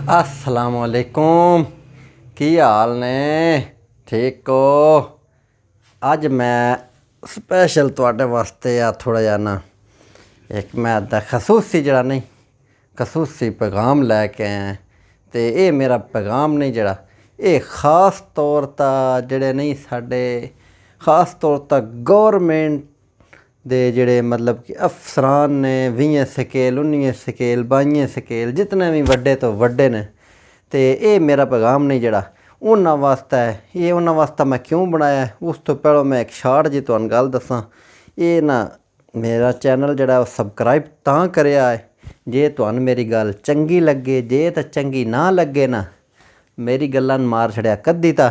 अस्सलाम वालेकुम, की हाल ने? ठीक हो? अज मैं स्पैशल तुहाडे वास्ते थोड़ा जा ना एक मैं खसूसी जड़ा नहीं खसूसी पैगाम लैके आया। तो ये मेरा पैगाम नहीं जड़ा ये खास तौर पर जड़े नहीं साडे खास तौर पर गौरमेंट दे जड़े मतलब कि अफसरान ने 20 स्केल 19 स्केल 22 स्केल जितने भी वड्डे तो वड्डे ने। तो ये मेरा पैगाम नहीं जड़ा उन्होंने वास्ते है। ये उन्होंने वास्ते मैं क्यों बनाया उस तो पहले मैं एक शार्ट जी तुहानू गल दसां। ये ना मेरा चैनल जड़ा सबसक्राइब तां करेआ है जे तुहानू मेरी गल चंगी लगे, जे तो चंगी ना लगे ना मेरी गल्लां मार छड़िया कद्दी ता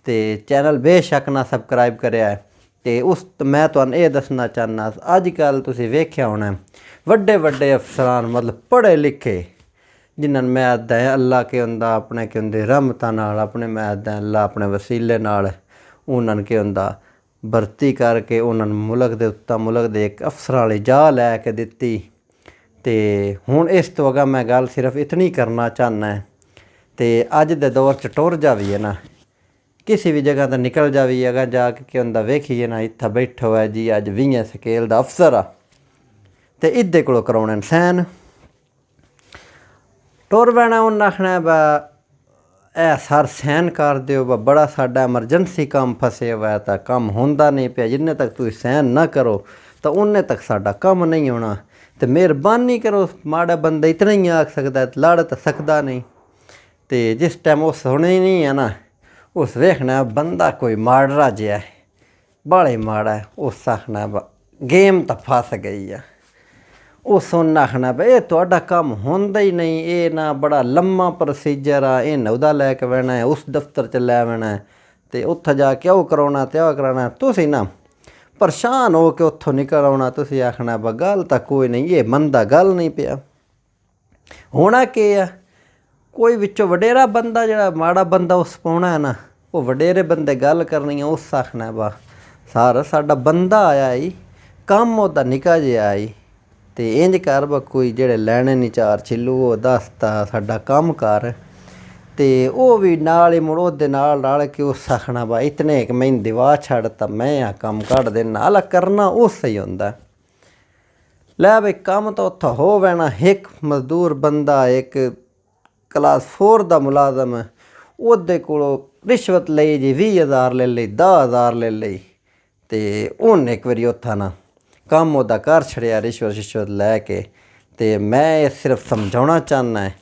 ते चैनल बेशक ना सबसक्राइब करेआ है। तो उस मैं तुहानू ये दसना चाहना अजकल तुसीं वेख्या होना वड्डे वड्डे अफसरान मतलब पढ़े लिखे जिन्होंने मैं आदा है अल्लाह के होंदा अपने के होंदे रहमतां नाल अपने मैं आदा अल्लाह अपने वसीले नाल उन्होंने के होंदा भर्ती करके उन्होंने मुल्क दे उत्ता मुल्क दे एक अफसर वाली जा लैके दित्ती। तो हुण इस तो अगर मैं गल सिर्फ इतनी करना चाहना है तो अज दे दौर च टुर जावी है ना किसी भी जगह तो निकल जावी अगर जाके क्या होंदा वेखिए ना इत्थे बैठा हुआ जी अज 20 स्केल दा अफसर आ तो इदे कोलों करवाने सैन टुर पैना। उन्हें आखना बा ए सर सैन कर दिओ बा बड़ा साडा एमरजेंसी काम फसे हुआ है तो काम होंदा नहीं पिया जिन्ने तक तुसीं सैन ना करो तो उन्ने तक साडा काम नहीं होना। तो मेहरबानी करो माड़ा बंदा इतना ही आख सकता लड़ तो सकता नहीं। तो जिस टाइम वो सुने नहीं है ना उस वेखना बंदा कोई माड़रा जिहा है बड़ा माड़ा है उस आखना बा गेम तो फस गई है। उस उन्हें आखना भाई ये तुहाडा काम होंदा ही नहीं ये ना बड़ा लम्मा प्रोसीजर आ इन्हें उहदा लैके बहना है उस दफ्तर च लै बहना है तो उत्थे जाके ओह कराना ते ओह कराना तुसीं ना परेशान हो के उत्थों निकल आना। तुसीं आखना बा गल तो कोई नहीं ये मनदा गल नहीं पिया होना के आ कोई विचों वडेरा बंदा जड़ा माड़ा बंदा उस पाउणा है ना वो वडेरे बंदे गल करनी है उस आखना बा सर साडा बंदा आया ही कम ओहदा निका जिहा आई तो इंज कर बा कोई जेड़े लैने नी चार छिल्लू वो दसता साडा कम कर तो वह भी नाल ही मुड़ ओहदे नाल रल के उस आखना बा इतने एक मैनू दिवा छड़ तां मैं आ कम कड्ढ देना हालां करना उस ही होंदा लै बई कम तो उत्थों हो वैना एक मजदूर बंदा एक क्लास 4 दा मुलाजम ओहदे कोलों रिश्वत लई जी 20,000 ले लई 10,000 ले लई तो उन्हें एक बारी उत्थां ना कम ओहदा कर छड़िया रिश्वत लैके। तो मैं सिर्फ समझाना चाहना है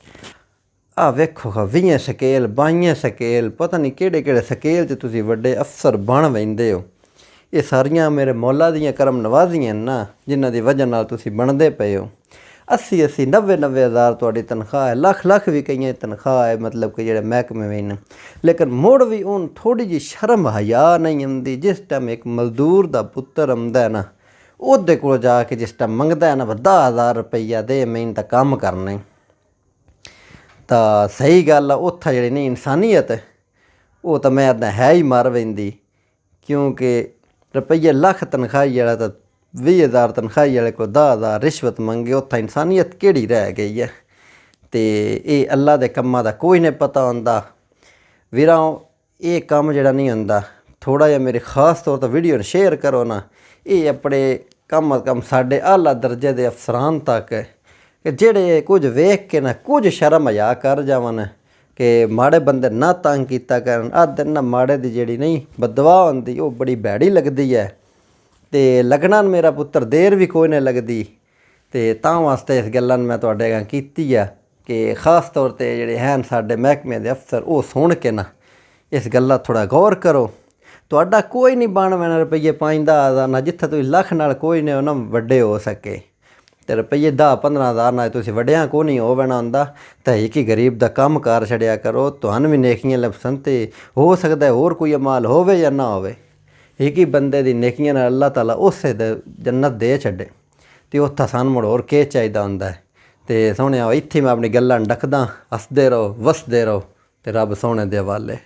आ वेखो 20 स्केल 22 स्केल पता नहीं केड़े केड़े स्केल च तुसीं वड्डे अफसर बन वैंदे हो। ये सारियां मेरे मौला दियां करम नवाजियां ना जिन्हां दी वजह नाल तुसीं बनदे पे हो। 80-80 90-90 हज़ार तुहाडी तनख्वाह है लख भी कई तनख्वाह है मतलब कि जेह्ड़े महकमे में न लेकिन मुड़ भी हूँ थोड़ी जी शर्म हया नहीं आती। जिस टाइम एक मजदूर दा पुत्तर आंदा है ना ओहदे कोल जाके जिस टाइम मंगदा है ना 10,000 रुपया दे मैनूं तां कम करने तो सही गल आ उत्थे जिहड़ी नहीं इंसानियत वो तो मैं आखदा है ही मर वैंदी क्योंकि रुपये लख तनखाही वाला तो 20,000 तनखाही वाले को 10,000 रिश्वत मंगे उत्थे इंसानियत केड़ी रह गई है। तो ये अल्लाह के कम्मां दा कोई नहीं पता होंदा वीरां ये कम जिहड़ा नहीं होंदा थोड़ा जिहा मेरे खास तौर पर वीडियो शेयर करो ना ये अपने कम अज़ कम साढ़े आला दर्जे के अफसरान तक जेड़े कुछ वेख के ना कुछ शर्म हया कर जावन कि माड़े बंदे ना तंग कीता करन अद ना माड़े दी जेड़ी नहीं बदवा होंदी वो बड़ी भैड़ी लगदी है। तो लगना मेरा पुत्तर देर भी कोई नहीं लगती तो तां वास्ते इस गल्लां मैं तुहाडे अगां कीती है कि खास तौर पर जेड़े हैं साडे महकमे दे अफसर वो सुन के ना इस गल्ला थोड़ा गौर करो। तुहाडा कोई नहीं बन वैना रुपये 5-10 ना जिथे तुसीं लख नाल कोई नहीं ना वड्डे हो सके तो रुपये 10-15 हज़ार नाल तुसीं वड्डियां को नहीं हो वैना होंदा। तो एक ही गरीब दा कम कर छड़िया करो तुहानूं भी नेकियां लभसन ते हो सकदा है होर कोई अमाल होवे या ना होवे एक ही बंदे दी नेकियां नाल अल्लाह ताला उसे जन्नत दे छड्डे तो उत्थे सानूं मुड़ होर केह् चाहिदा होंदा है। तो सोहणिया इत्थे मैं अपनी गल्लां डकदा हसदे रहो वसदे रहो तो रब सोहणे दे हवाले।